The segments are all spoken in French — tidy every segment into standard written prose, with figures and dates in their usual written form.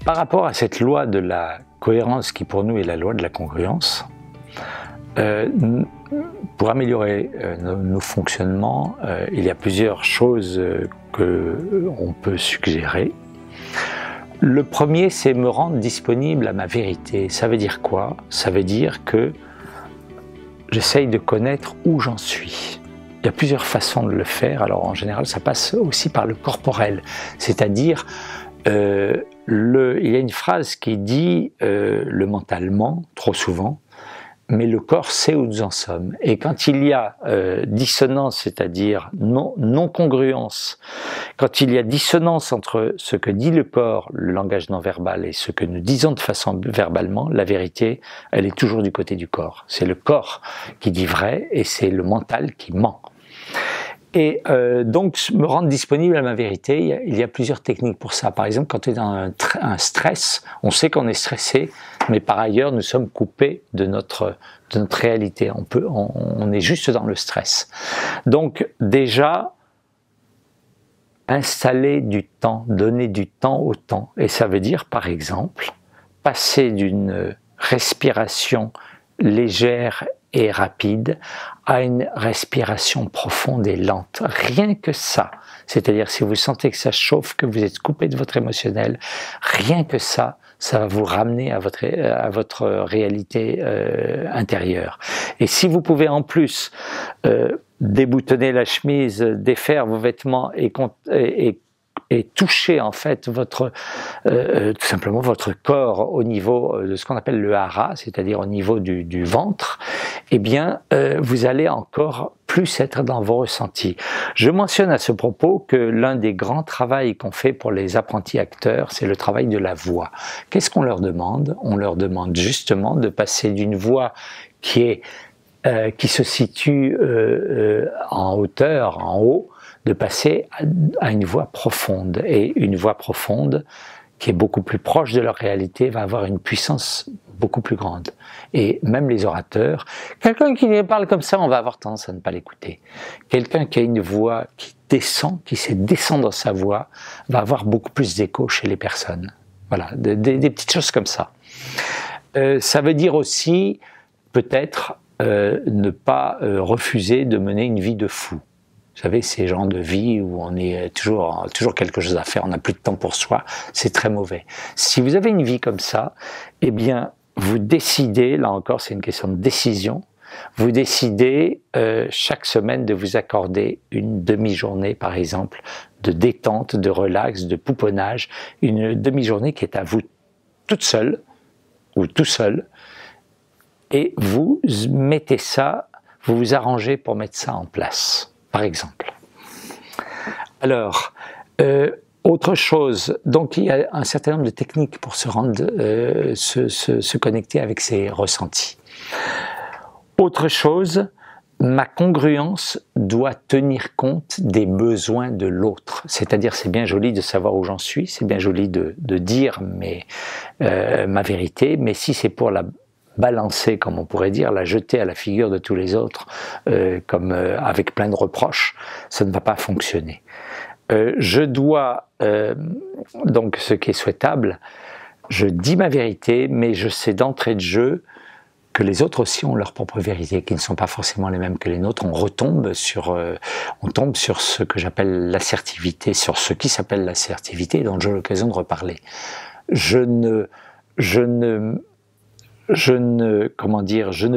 Par rapport à cette loi de la cohérence qui pour nous est la loi de la congruence, pour améliorer nos fonctionnements, il y a plusieurs choses qu'on peut suggérer. Le premier, c'est me rendre disponible à ma vérité. Ça veut dire quoi? Ça veut dire que j'essaye de connaître où j'en suis. Il y a plusieurs façons de le faire. Alors en général, ça passe aussi par le corporel, c'est-à-dire il y a une phrase qui dit le mental ment trop souvent, mais le corps sait où nous en sommes. Et quand il y a dissonance, c'est-à-dire non-congruence, quand il y a dissonance entre ce que dit le corps, le langage non-verbal, et ce que nous disons de façon verbalement, la vérité, elle est toujours du côté du corps. C'est le corps qui dit vrai et c'est le mental qui ment. Et donc, me rendre disponible à ma vérité, il y a plusieurs techniques pour ça. Par exemple, quand on est dans un stress, on sait qu'on est stressé, mais par ailleurs, nous sommes coupés de notre réalité. On est juste dans le stress. Donc, déjà, installer du temps, donner du temps au temps. Et ça veut dire, par exemple, passer d'une respiration légère et rapide à une respiration profonde et lente. Rien que ça. C'est-à-dire, si vous sentez que ça chauffe, que vous êtes coupé de votre émotionnel, rien que ça va vous ramener à votre réalité intérieure. Et si vous pouvez en plus déboutonner la chemise, défaire vos vêtements et toucher en fait tout simplement votre corps au niveau de ce qu'on appelle le hara, c'est-à-dire au niveau du ventre, eh bien vous allez encore plus être dans vos ressentis. Je mentionne à ce propos que l'un des grands travaux qu'on fait pour les apprentis acteurs, c'est le travail de la voix. Qu'est-ce qu'on leur demande? On leur demande justement de passer d'une voix qui se situe en hauteur, en haut, de passer à une voix profonde. Et une voix profonde, qui est beaucoup plus proche de leur réalité, va avoir une puissance beaucoup plus grande. Et même les orateurs, quelqu'un qui parle comme ça, on va avoir tendance à ne pas l'écouter. Quelqu'un qui a une voix qui descend, qui sait descendre dans sa voix, va avoir beaucoup plus d'écho chez les personnes. Voilà, des petites choses comme ça. Ça veut dire aussi, peut-être, ne pas refuser de mener une vie de fou. Vous savez, ces genres de vie où on est toujours quelque chose à faire, on n'a plus de temps pour soi, c'est très mauvais. Si vous avez une vie comme ça, eh bien, vous décidez, là encore c'est une question de décision, vous décidez chaque semaine de vous accorder une demi-journée, par exemple, de détente, de relax, de pouponnage, une demi-journée qui est à vous toute seule, ou tout seul, et vous mettez ça, vous vous arrangez pour mettre ça en place. Par exemple. Alors, autre chose, donc il y a un certain nombre de techniques pour se rendre, se connecter avec ses ressentis. Autre chose, ma congruence doit tenir compte des besoins de l'autre. C'est-à-dire, c'est bien joli de savoir où j'en suis, c'est bien joli de dire ma vérité, mais si c'est pour la balancer, comme on pourrait dire, la jeter à la figure de tous les autres, avec plein de reproches, ça ne va pas fonctionner. Je dois, donc ce qui est souhaitable, je dis ma vérité, mais je sais d'entrée de jeu que les autres aussi ont leur propre vérité, qui ne sont pas forcément les mêmes que les nôtres. On tombe sur ce que j'appelle l'assertivité, sur ce qui s'appelle l'assertivité, dont j'ai l'occasion de reparler. Je ne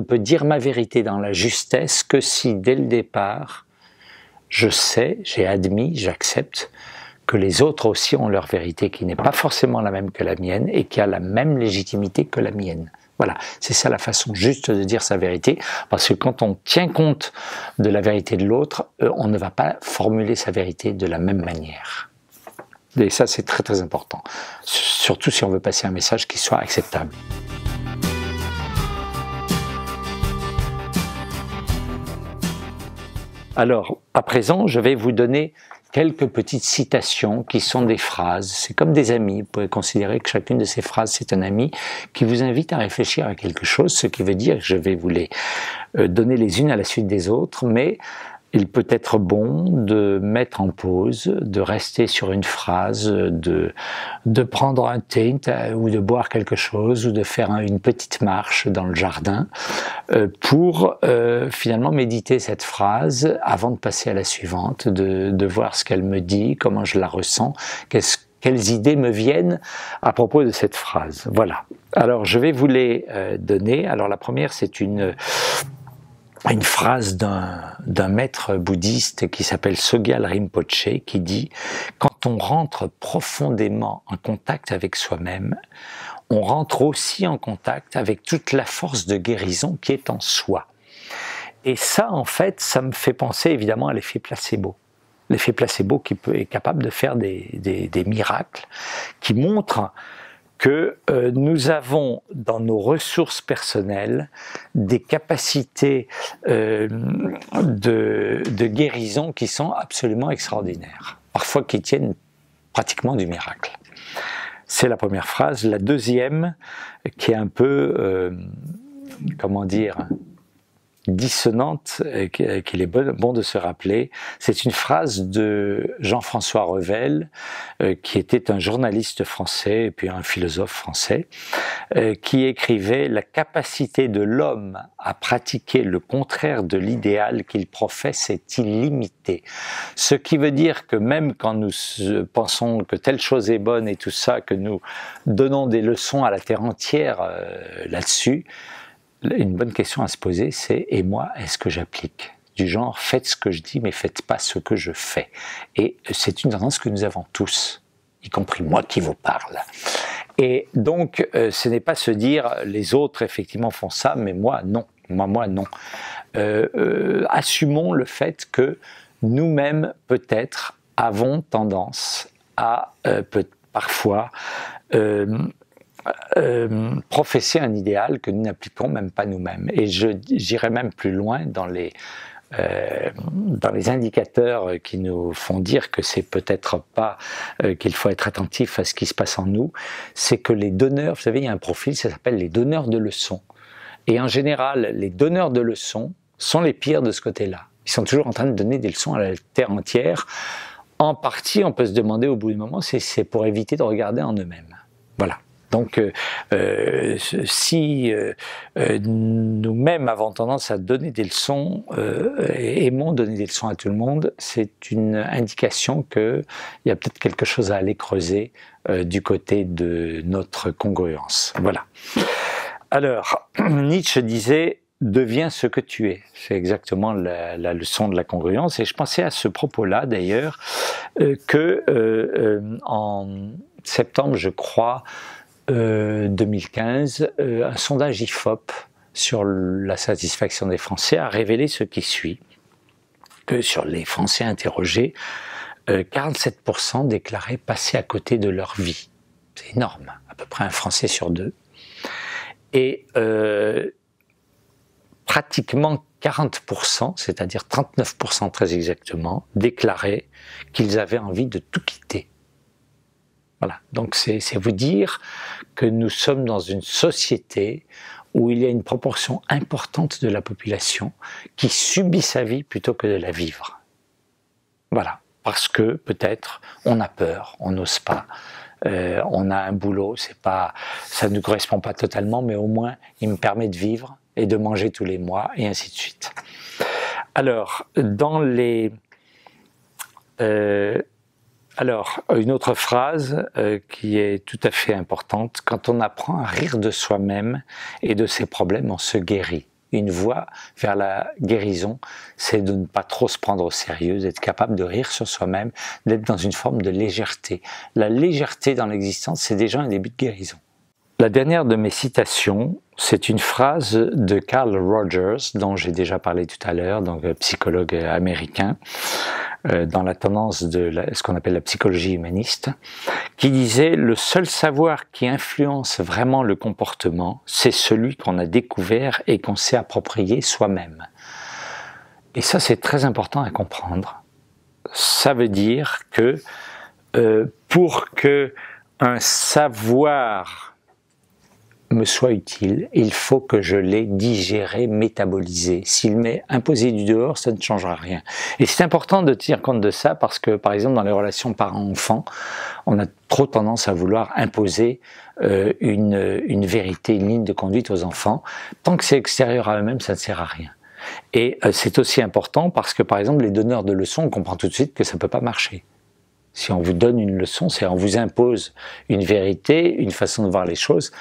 peux dire ma vérité dans la justesse que si dès le départ, je sais, j'ai admis, j'accepte que les autres aussi ont leur vérité qui n'est pas forcément la même que la mienne et qui a la même légitimité que la mienne. Voilà, c'est ça la façon juste de dire sa vérité, parce que quand on tient compte de la vérité de l'autre, on ne va pas formuler sa vérité de la même manière. Et ça, c'est très très important, surtout si on veut passer un message qui soit acceptable. Alors, à présent, je vais vous donner quelques petites citations qui sont des phrases. C'est comme des amis. Vous pouvez considérer que chacune de ces phrases, c'est un ami qui vous invite à réfléchir à quelque chose, ce qui veut dire que je vais vous les donner les unes à la suite des autres, mais il peut être bon de mettre en pause, de rester sur une phrase, de prendre un thé ou de boire quelque chose ou de faire une petite marche dans le jardin pour finalement méditer cette phrase avant de passer à la suivante, de voir ce qu'elle me dit, comment je la ressens, quelles idées me viennent à propos de cette phrase. Voilà. Alors je vais vous les donner. Alors la première, c'est une phrase d'un maître bouddhiste qui s'appelle Sogyal Rinpoche qui dit « Quand on rentre profondément en contact avec soi-même, on rentre aussi en contact avec toute la force de guérison qui est en soi. » Et ça, en fait, ça me fait penser évidemment à l'effet placebo. L'effet placebo qui est capable de faire des miracles, qui montre que nous avons dans nos ressources personnelles des capacités de guérison qui sont absolument extraordinaires, parfois qui tiennent pratiquement du miracle. C'est la première phrase. La deuxième, qui est un peu, comment dire, dissonante, qu'il est bon de se rappeler, c'est une phrase de Jean-François Revel, qui était un journaliste français et puis un philosophe français, qui écrivait « La capacité de l'homme à pratiquer le contraire de l'idéal qu'il professe est illimitée ». Ce qui veut dire que même quand nous pensons que telle chose est bonne et tout ça, que nous donnons des leçons à la terre entière là-dessus, une bonne question à se poser, c'est « et moi, est-ce que j'applique ?» Du genre « faites ce que je dis, mais faites pas ce que je fais ». Et c'est une tendance que nous avons tous, y compris moi qui vous parle. Et donc, ce n'est pas se dire « les autres, effectivement, font ça, mais moi, non. Moi, non. » Assumons le fait que nous-mêmes, peut-être, avons tendance à, parfois, professer un idéal que nous n'appliquons même pas nous-mêmes. Et j'irai même plus loin dans les indicateurs qui nous font dire que c'est peut-être pas qu'il faut être attentif à ce qui se passe en nous, c'est que les donneurs, vous savez, il y a un profil, ça s'appelle les donneurs de leçons. Et en général, les donneurs de leçons sont les pires de ce côté-là. Ils sont toujours en train de donner des leçons à la terre entière. En partie, on peut se demander au bout du moment, c'est pour éviter de regarder en eux-mêmes. Voilà. Donc, si nous-mêmes avons tendance à donner des leçons, aimons donner des leçons à tout le monde, c'est une indication qu'il y a peut-être quelque chose à aller creuser du côté de notre congruence. Voilà. Alors, Nietzsche disait « deviens ce que tu es ». C'est exactement la leçon de la congruence. Et je pensais à ce propos-là, d'ailleurs, en septembre, je crois, 2015, un sondage IFOP sur la satisfaction des Français a révélé ce qui suit, que sur les Français interrogés, 47% déclaraient passer à côté de leur vie. C'est énorme, à peu près un Français sur deux. Et pratiquement 40%, c'est-à-dire 39% très exactement, déclaraient qu'ils avaient envie de tout quitter. Voilà, donc c'est vous dire que nous sommes dans une société où il y a une proportion importante de la population qui subit sa vie plutôt que de la vivre. Voilà, parce que peut-être on a peur, on n'ose pas, on a un boulot, ça ne nous correspond pas totalement, mais au moins il me permet de vivre et de manger tous les mois, et ainsi de suite. Alors, une autre phrase qui est tout à fait importante, quand on apprend à rire de soi-même et de ses problèmes, on se guérit. Une voie vers la guérison, c'est de ne pas trop se prendre au sérieux, d'être capable de rire sur soi-même, d'être dans une forme de légèreté. La légèreté dans l'existence, c'est déjà un début de guérison. La dernière de mes citations, c'est une phrase de Carl Rogers, dont j'ai déjà parlé tout à l'heure, donc psychologue américain, dans la tendance de ce qu'on appelle la psychologie humaniste, qui disait « Le seul savoir qui influence vraiment le comportement, c'est celui qu'on a découvert et qu'on s'est approprié soi-même. » Et ça, c'est très important à comprendre. Ça veut dire que pour que un savoir me soit utile, il faut que je l'ai digéré, métabolisé. S'il m'est imposé du dehors, ça ne changera rien. Et c'est important de tenir compte de ça parce que, par exemple, dans les relations parents-enfants, on a trop tendance à vouloir imposer une vérité, une ligne de conduite aux enfants. Tant que c'est extérieur à eux-mêmes, ça ne sert à rien. Et c'est aussi important parce que, par exemple, les donneurs de leçons, on comprend tout de suite que ça ne peut pas marcher. Si on vous donne une leçon, c'est on vous impose une vérité, une façon de voir les choses,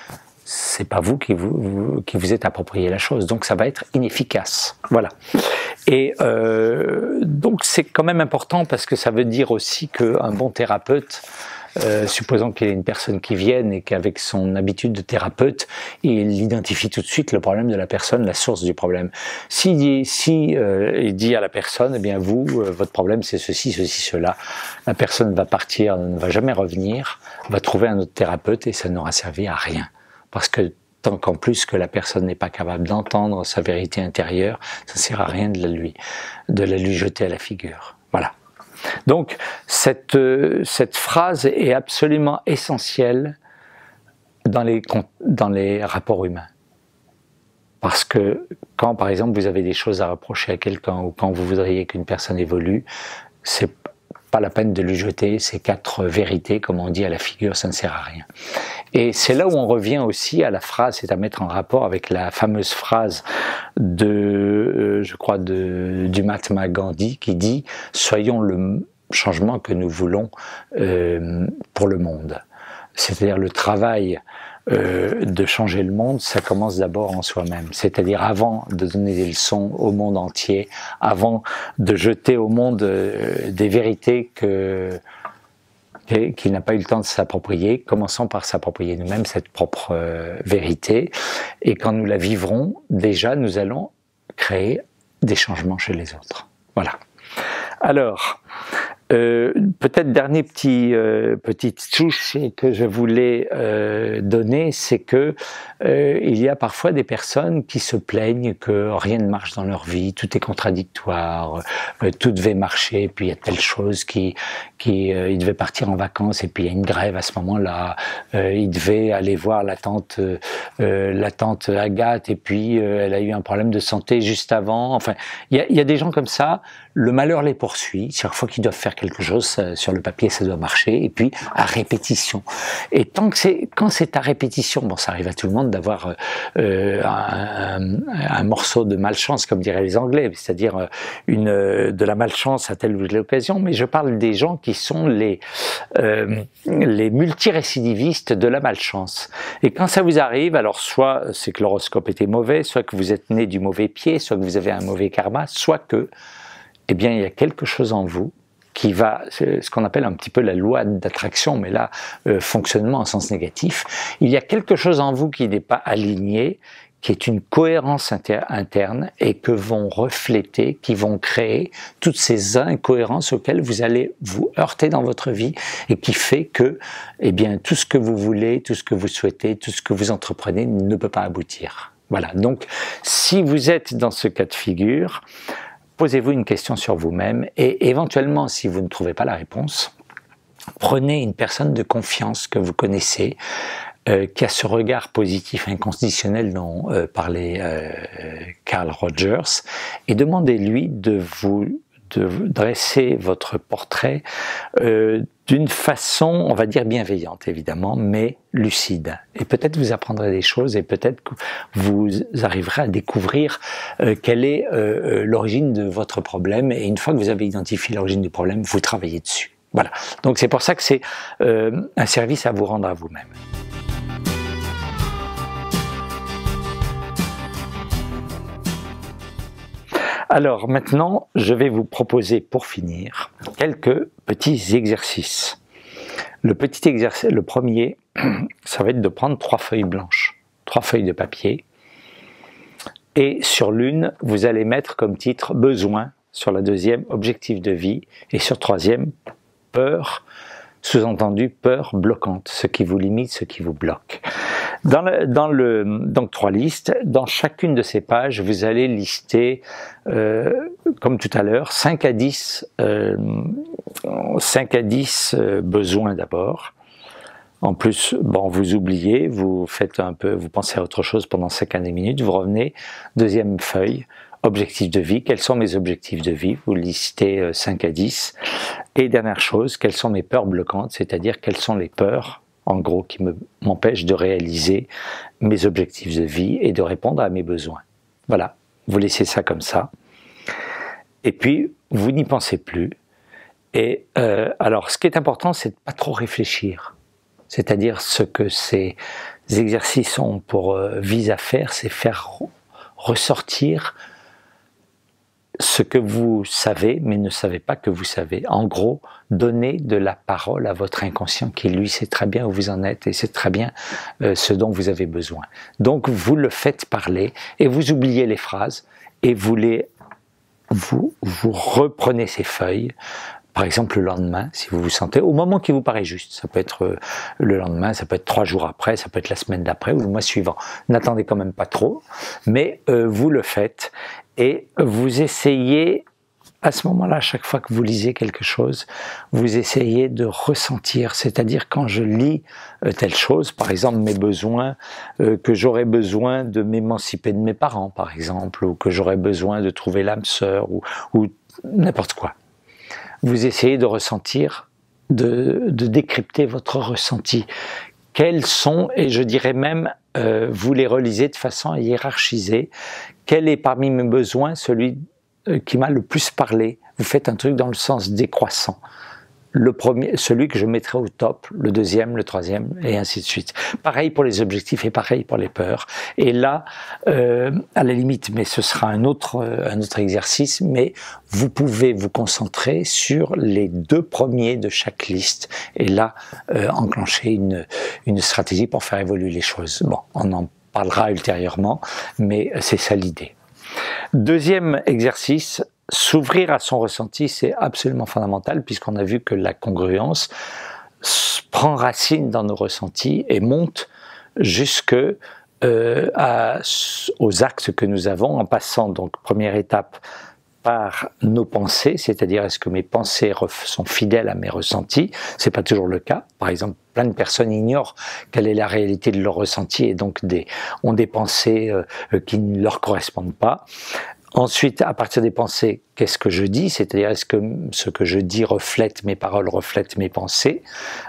c'est pas vous qui vous êtes approprié la chose, donc ça va être inefficace. Voilà. Et donc c'est quand même important parce que ça veut dire aussi qu'un bon thérapeute, supposons qu'il y ait une personne qui vienne et qu'avec son habitude de thérapeute, il identifie tout de suite le problème de la personne, la source du problème. Il dit à la personne, eh bien vous, votre problème c'est ceci, ceci, cela, la personne va partir, ne va jamais revenir, va trouver un autre thérapeute et ça n'aura servi à rien. Parce que tant qu'en plus que la personne n'est pas capable d'entendre sa vérité intérieure, ça ne sert à rien de la lui jeter à la figure. Voilà. Donc cette phrase est absolument essentielle dans les rapports humains. Parce que quand par exemple vous avez des choses à reprocher à quelqu'un ou quand vous voudriez qu'une personne évolue, c'est pas la peine de lui jeter ces 4 vérités, comme on dit, à la figure, ça ne sert à rien. Et c'est là où on revient aussi à la phrase, c'est à mettre en rapport avec la fameuse phrase je crois, du Mahatma Gandhi qui dit « Soyons le changement que nous voulons pour le monde ». C'est-à-dire le travail de changer le monde, ça commence d'abord en soi-même. C'est-à-dire avant de donner des leçons au monde entier, avant de jeter au monde des vérités qu'il n'a pas eu le temps de s'approprier, commençons par s'approprier nous-mêmes cette propre vérité. Et quand nous la vivrons, déjà nous allons créer des changements chez les autres. Voilà. Alors, peut-être dernier petite touche que je voulais donner, c'est que il y a parfois des personnes qui se plaignent que rien ne marche dans leur vie, tout est contradictoire, tout devait marcher, puis il y a telle chose il devait partir en vacances et puis il y a une grève à ce moment-là, il devait aller voir la tante Agathe et puis elle a eu un problème de santé juste avant. Enfin, il y a des gens comme ça, le malheur les poursuit, chaque fois qu'ils doivent faire quelque chose, sur le papier ça doit marcher, et puis à répétition. Et quand c'est à répétition, bon ça arrive à tout le monde d'avoir un morceau de malchance, comme diraient les Anglais, c'est-à-dire de la malchance à telle ou telle occasion, mais je parle des gens qui sont les multirécidivistes de la malchance. Et quand ça vous arrive, alors soit c'est que l'horoscope était mauvais, soit que vous êtes né du mauvais pied, soit que vous avez un mauvais karma, soit que, eh bien, il y a quelque chose en vous qui va, ce qu'on appelle un petit peu la loi d'attraction, mais là, fonctionnement en sens négatif. Il y a quelque chose en vous qui n'est pas aligné, qui est une cohérence interne et que vont refléter, qui vont créer toutes ces incohérences auxquelles vous allez vous heurter dans votre vie et qui fait que, eh bien, tout ce que vous voulez, tout ce que vous souhaitez, tout ce que vous entreprenez ne peut pas aboutir. Voilà. Donc, si vous êtes dans ce cas de figure, posez-vous une question sur vous-même et éventuellement, si vous ne trouvez pas la réponse, prenez une personne de confiance que vous connaissez, qui a ce regard positif inconditionnel dont parlait Carl Rogers, et demandez-lui de dresser votre portrait d'une façon, on va dire bienveillante évidemment, mais lucide. Et peut-être vous apprendrez des choses et peut-être que vous arriverez à découvrir quelle est l'origine de votre problème. Et une fois que vous avez identifié l'origine du problème, vous travaillez dessus. Voilà. Donc c'est pour ça que c'est un service à vous rendre à vous-même. Alors maintenant, je vais vous proposer pour finir quelques petits exercices. Le premier, ça va être de prendre 3 feuilles blanches, 3 feuilles de papier, et sur l'une, vous allez mettre comme titre « Besoin », sur la deuxième « Objectif de vie » et sur troisième « Peur », sous-entendu peur bloquante, ce qui vous limite, ce qui vous bloque. Donc 3 listes, dans chacune de ces pages, vous allez lister, comme tout à l'heure, 5 à 10 besoins d'abord. En plus, bon, vous oubliez, vous faites un peu, vous pensez à autre chose pendant 5 à 10 minutes, vous revenez, deuxième feuille, objectifs de vie, quels sont mes objectifs de vie, vous listez 5 à 10. Et dernière chose, quelles sont mes peurs bloquantes, c'est-à-dire quelles sont les peurs, en gros, qui m'empêchent de réaliser mes objectifs de vie et de répondre à mes besoins. Voilà, vous laissez ça comme ça. Et puis, vous n'y pensez plus. Et alors, ce qui est important, c'est de ne pas trop réfléchir. C'est-à-dire, ce que ces exercices ont pour vise à faire, c'est faire ressortir ce que vous savez, mais ne savez pas que vous savez. En gros, donner de la parole à votre inconscient qui, lui, sait très bien où vous en êtes et sait très bien ce dont vous avez besoin. Donc, vous le faites parler et vous oubliez les phrases et vous reprenez ces feuilles. Par exemple, le lendemain, si vous vous sentez, au moment qui vous paraît juste. Ça peut être le lendemain, ça peut être 3 jours après, ça peut être la semaine d'après ou le mois suivant. N'attendez quand même pas trop, mais vous le faites et vous essayez, à ce moment-là, à chaque fois que vous lisez quelque chose, vous essayez de ressentir, c'est-à-dire quand je lis telle chose, par exemple mes besoins, que j'aurais besoin de m'émanciper de mes parents, par exemple, ou que j'aurais besoin de trouver l'âme sœur, ou n'importe quoi. Vous essayez de ressentir, de décrypter votre ressenti. Quels sont, et je dirais même, vous les relisez de façon à hiérarchiser, quel est parmi mes besoins celui qui m'a le plus parlé. Vous faites un truc dans le sens décroissant. Le premier, celui que je mettrai au top, le deuxième, le troisième, et ainsi de suite. Pareil pour les objectifs et pareil pour les peurs. Et là, à la limite, mais ce sera un autre exercice, mais vous pouvez vous concentrer sur les 2 premiers de chaque liste, et là, enclencher une stratégie pour faire évoluer les choses. Bon, on en parlera ultérieurement, mais c'est ça l'idée. Deuxième exercice, s'ouvrir à son ressenti, c'est absolument fondamental puisqu'on a vu que la congruence prend racine dans nos ressentis et monte jusque aux actes que nous avons en passant, donc première étape, par nos pensées, c'est-à-dire est-ce que mes pensées sont fidèles à mes ressentis? C'est pas toujours le cas. Par exemple, plein de personnes ignorent quelle est la réalité de leurs ressentis et donc ont des pensées qui ne leur correspondent pas. Ensuite, à partir des pensées, qu'est-ce que je dis? C'est-à-dire, est-ce que ce que je dis reflète mes paroles, reflète mes pensées?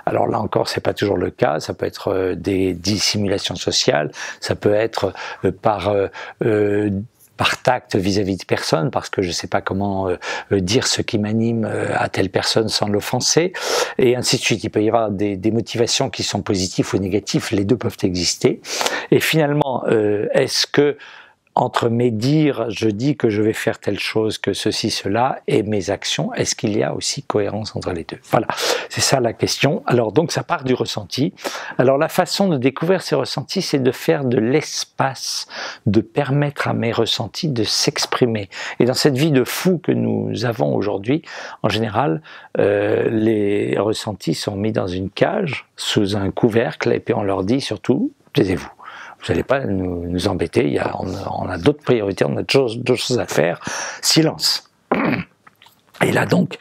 Alors là encore, c'est pas toujours le cas. Ça peut être des dissimulations sociales, ça peut être par tact vis-à-vis de personnes, parce que je ne sais pas comment dire ce qui m'anime à telle personne sans l'offenser, et ainsi de suite. Il peut y avoir des motivations qui sont positives ou négatives, les 2 peuvent exister. Et finalement, est-ce que entre mes dires, je dis que je vais faire telle chose, que ceci, cela, et mes actions, est-ce qu'il y a aussi cohérence entre les 2? Voilà, c'est ça la question. Alors donc ça part du ressenti. Alors la façon de découvrir ces ressentis, c'est de faire de l'espace, de permettre à mes ressentis de s'exprimer. Et dans cette vie de fou que nous avons aujourd'hui, en général, les ressentis sont mis dans une cage, sous un couvercle, et puis on leur dit surtout, taisez-vous. Vous n'allez pas nous embêter, on a d'autres priorités, on a d'autres choses à faire. Silence. Et là donc,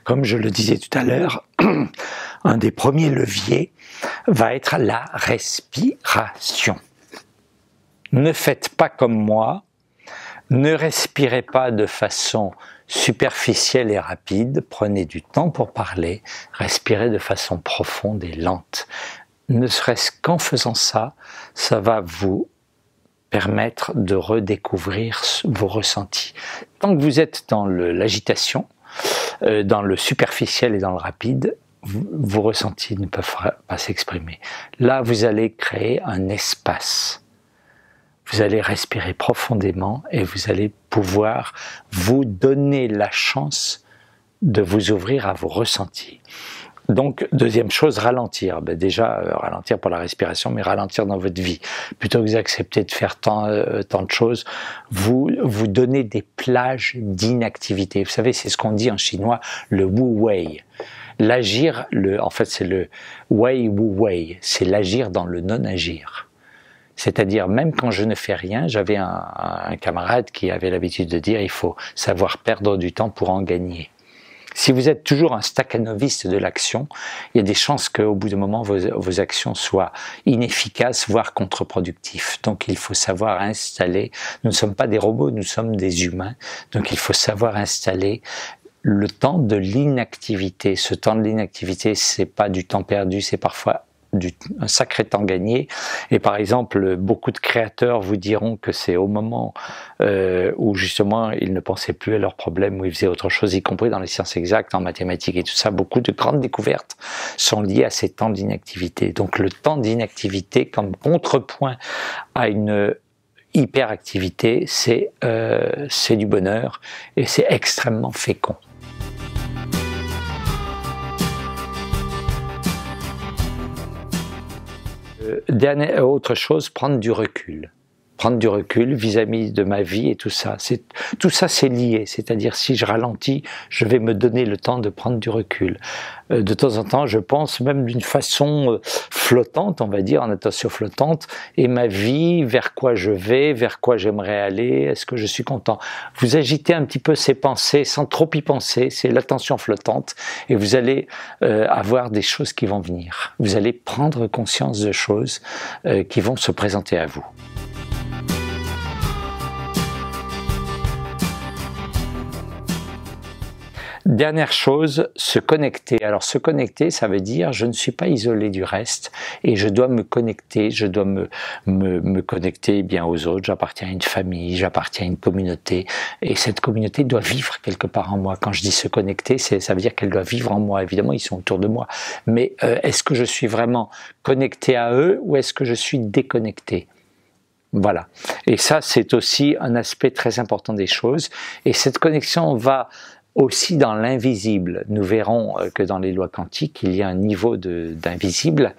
comme je le disais tout à l'heure, un des premiers leviers va être la respiration. Ne faites pas comme moi, ne respirez pas de façon superficielle et rapide, prenez du temps pour parler, respirez de façon profonde et lente. Ne serait-ce qu'en faisant ça, ça va vous permettre de redécouvrir vos ressentis. Tant que vous êtes dans l'agitation, dans le superficiel et dans le rapide, vos ressentis ne peuvent pas s'exprimer. Là, vous allez créer un espace. Vous allez respirer profondément et vous allez pouvoir vous donner la chance de vous ouvrir à vos ressentis. Donc, deuxième chose, ralentir. Déjà, ralentir pour la respiration, mais ralentir dans votre vie. Plutôt que vous accepter de faire tant de choses, vous donnez des plages d'inactivité. Vous savez, c'est ce qu'on dit en chinois, le wu wei. L'agir, en fait, c'est le wei wu wei. C'est l'agir dans le non-agir. C'est-à-dire, même quand je ne fais rien, j'avais un camarade qui avait l'habitude de dire, il faut savoir perdre du temps pour en gagner. Si vous êtes toujours un stakhanoviste de l'action, il y a des chances qu'au bout d'un moment, vos actions soient inefficaces, voire contre-productives. Donc il faut savoir installer, nous ne sommes pas des robots, nous sommes des humains, donc il faut savoir installer le temps de l'inactivité. Ce temps de l'inactivité, c'est pas du temps perdu, c'est parfois un sacré temps gagné. Et par exemple, beaucoup de créateurs vous diront que c'est au moment où justement ils ne pensaient plus à leurs problèmes, où ils faisaient autre chose, y compris dans les sciences exactes, en mathématiques et tout ça. Beaucoup de grandes découvertes sont liées à ces temps d'inactivité. Donc le temps d'inactivité comme contrepoint à une hyperactivité, c'est du bonheur et c'est extrêmement fécond. Dernière autre chose, prendre du recul. Prendre du recul vis-à-vis de ma vie et tout ça. Tout ça, c'est lié. C'est-à-dire, si je ralentis, je vais me donner le temps de prendre du recul. De temps en temps, je pense même d'une façon flottante, on va dire, en attention flottante, et ma vie, vers quoi je vais, vers quoi j'aimerais aller, est-ce que je suis content? Vous agitez un petit peu ces pensées sans trop y penser, c'est l'attention flottante, et vous allez avoir des choses qui vont venir. Vous allez prendre conscience de choses qui vont se présenter à vous. Dernière chose, se connecter. Alors se connecter, ça veut dire je ne suis pas isolé du reste et je dois me connecter, je dois me connecter bien aux autres, j'appartiens à une famille, j'appartiens à une communauté et cette communauté doit vivre quelque part en moi. Quand je dis se connecter, ça veut dire qu'elle doit vivre en moi. Évidemment, ils sont autour de moi, mais est-ce que je suis vraiment connecté à eux ou est-ce que je suis déconnecté ? Voilà. Et ça, c'est aussi un aspect très important des choses et cette connexion va aussi dans l'invisible. Nous verrons que dans les lois quantiques, il y a un niveau d'invisible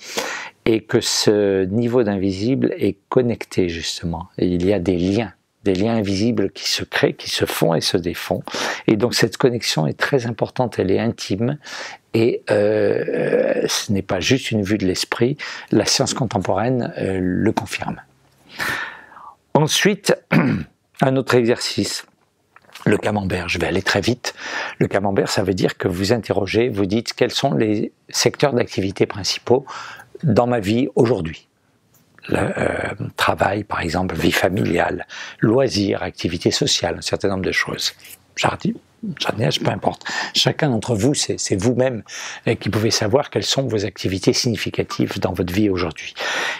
et que ce niveau d'invisible est connecté justement. Et il y a des liens invisibles qui se créent, qui se font et se défont. Et donc cette connexion est très importante, elle est intime et ce n'est pas juste une vue de l'esprit, la science contemporaine le confirme. Ensuite, un autre exercice. Le camembert, je vais aller très vite. Le camembert, ça veut dire que vous interrogez, vous dites quels sont les secteurs d'activité principaux dans ma vie aujourd'hui. Travail, par exemple, vie familiale, loisirs, activités sociales, un certain nombre de choses. Jardinage, peu importe. Chacun d'entre vous, c'est vous-même qui pouvez savoir quelles sont vos activités significatives dans votre vie aujourd'hui.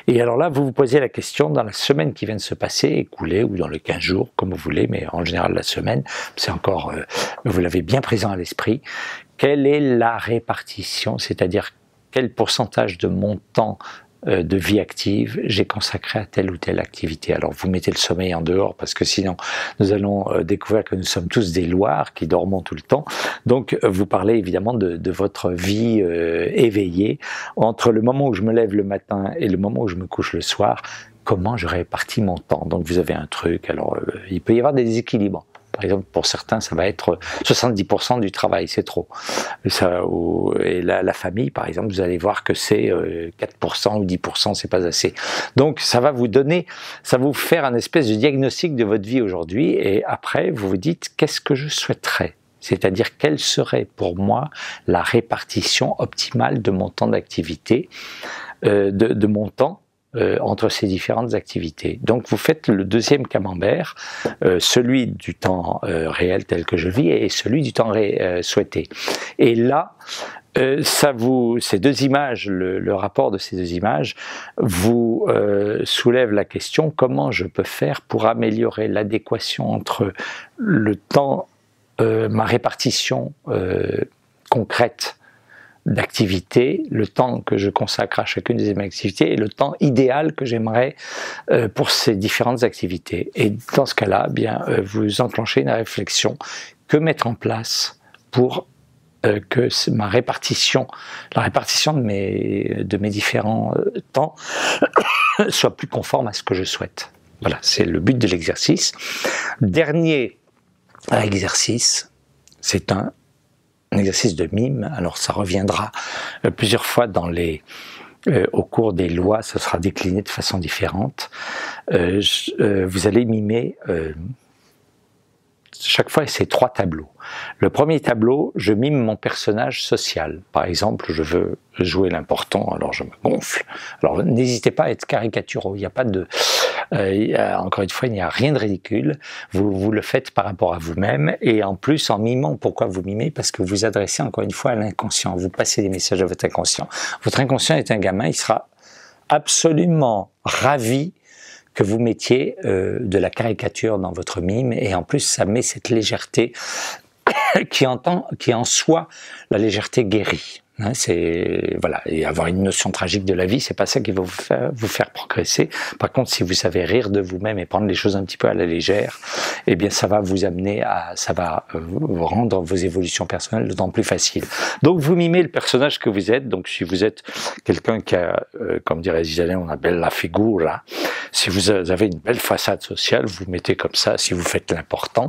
Et alors là, vous vous posez la question, dans la semaine qui vient de se passer, écoulée, ou dans les 15 jours, comme vous voulez, mais en général la semaine, c'est encore, vous l'avez bien présent à l'esprit, quelle est la répartition, c'est-à-dire quel pourcentage de mon temps de vie active j'ai consacré à telle ou telle activité. Alors vous mettez le sommeil en dehors parce que sinon nous allons découvrir que nous sommes tous des loirs qui dormons tout le temps. Donc vous parlez évidemment de votre vie éveillée entre le moment où je me lève le matin et le moment où je me couche le soir. Comment je répartis mon temps? Donc vous avez un truc, alors il peut y avoir des déséquilibres. Par exemple, pour certains, ça va être 70% du travail, c'est trop. Et la famille, par exemple, vous allez voir que c'est 4% ou 10%, c'est pas assez. Donc, ça va vous donner, ça va vous faire un espèce de diagnostic de votre vie aujourd'hui, et après, vous vous dites, qu'est-ce que je souhaiterais? C'est-à-dire, quelle serait pour moi la répartition optimale de mon temps d'activité, de mon temps, entre ces différentes activités. Donc vous faites le deuxième camembert, celui du temps réel tel que je vis et celui du temps souhaité. Et là, ces deux images, le rapport de ces deux images vous soulève la question comment je peux faire pour améliorer l'adéquation entre le temps, ma répartition concrète d'activité, le temps que je consacre à chacune des activités et le temps idéal que j'aimerais pour ces différentes activités. Et dans ce cas-là, bien, vous enclenchez une réflexion. Que mettre en place pour que la répartition de mes différents temps soit plus conforme à ce que je souhaite. Voilà, c'est le but de l'exercice. Dernier exercice, c'est un exercice de mime. Alors ça reviendra plusieurs fois au cours des lois, ça sera décliné de façon différente. Vous allez mimer chaque fois ces 3 tableaux. Le premier tableau, je mime mon personnage social. Par exemple, je veux jouer l'important, alors je me gonfle. Alors n'hésitez pas à être caricaturaux, il n'y a pas de... encore une fois, il n'y a rien de ridicule. Vous le faites par rapport à vous-même, et en plus en mimant. Pourquoi vous mimez? Parce que vous adressez encore une fois à l'inconscient. Vous passez des messages à votre inconscient. Votre inconscient est un gamin, il sera absolument ravi que vous mettiez de la caricature dans votre mime, et en plus ça met cette légèreté qui en soi, la légèreté guérit. Hein, c'est voilà, et avoir une notion tragique de la vie, c'est pas ça qui va vous faire progresser. Par contre, si vous savez rire de vous-même et prendre les choses un petit peu à la légère, eh bien ça va vous amener à, ça va vous rendre vos évolutions personnelles d'autant plus faciles. Donc vous mimez le personnage que vous êtes. Donc si vous êtes quelqu'un qui a, comme dirait les Italiens, on appelle la figura. Si vous avez une belle façade sociale, vous mettez comme ça. Si vous faites l'important,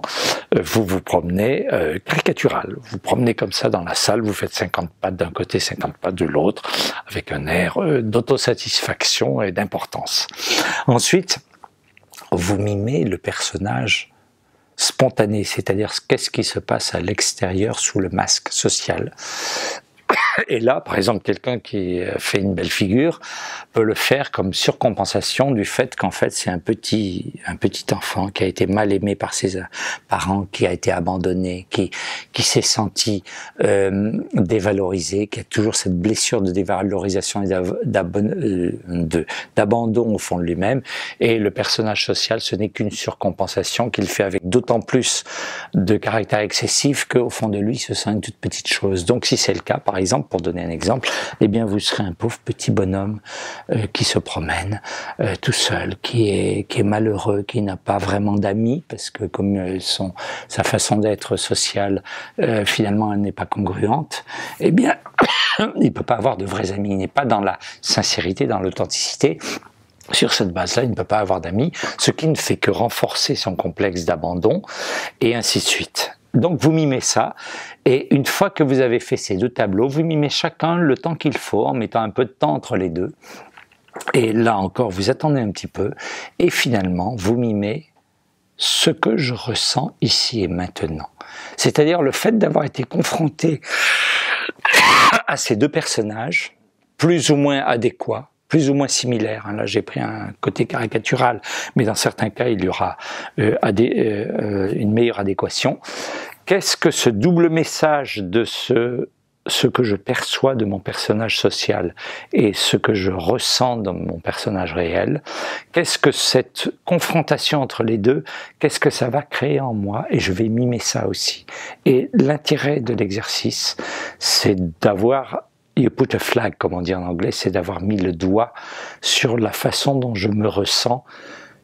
vous vous promenez caricatural. Vous promenez comme ça dans la salle, vous faites 50 pas d'un côté, 50 pas de l'autre, avec un air d'autosatisfaction et d'importance. Ensuite, vous mimez le personnage spontané, c'est-à-dire qu'est-ce qui se passe à l'extérieur sous le masque social. Et là, par exemple, quelqu'un qui fait une belle figure peut le faire comme surcompensation du fait qu'en fait c'est un petit enfant qui a été mal aimé par ses parents, qui a été abandonné, qui s'est senti dévalorisé, qui a toujours cette blessure de dévalorisation et d'abandon au fond de lui-même. Et le personnage social, ce n'est qu'une surcompensation qu'il fait avec d'autant plus de caractère excessif qu'au fond de lui, ce sent une toute petite chose. Donc si c'est le cas, par exemple, pour donner un exemple, eh bien vous serez un pauvre petit bonhomme qui se promène tout seul, qui est malheureux, qui n'a pas vraiment d'amis, parce que comme sa façon d'être sociale, finalement, elle n'est pas congruente, eh bien, il ne peut pas avoir de vrais amis, il n'est pas dans la sincérité, dans l'authenticité. Sur cette base-là, il ne peut pas avoir d'amis, ce qui ne fait que renforcer son complexe d'abandon, et ainsi de suite. Donc vous mimez ça, et une fois que vous avez fait ces 2 tableaux, vous mimez chacun le temps qu'il faut, en mettant un peu de temps entre les 2. Et là encore, vous attendez un petit peu, et finalement, vous mimez ce que je ressens ici et maintenant. C'est-à-dire le fait d'avoir été confronté à ces 2 personnages, plus ou moins adéquats, plus ou moins similaires. Là, j'ai pris un côté caricatural, mais dans certains cas, il y aura une meilleure adéquation. Qu'est-ce que ce double message de ce que je perçois de mon personnage social et ce que je ressens dans mon personnage réel, qu'est-ce que cette confrontation entre les deux, qu'est-ce que ça va créer en moi, et je vais mimer ça aussi. Et l'intérêt de l'exercice, c'est d'avoir, you put a flag, comme on dit en anglais, c'est d'avoir mis le doigt sur la façon dont je me ressens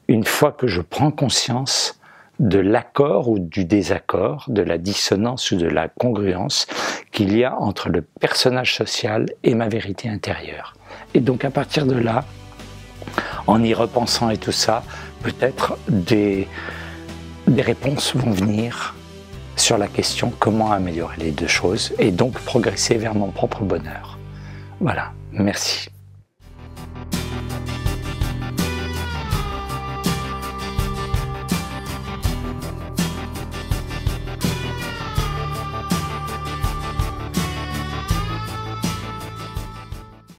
une fois que je prends conscience de l'accord ou du désaccord, de la dissonance ou de la congruence qu'il y a entre le personnage social et ma vérité intérieure. Et donc à partir de là, en y repensant et tout ça, peut-être des réponses vont venir sur la question comment améliorer les 2 choses et donc progresser vers mon propre bonheur. Voilà, merci.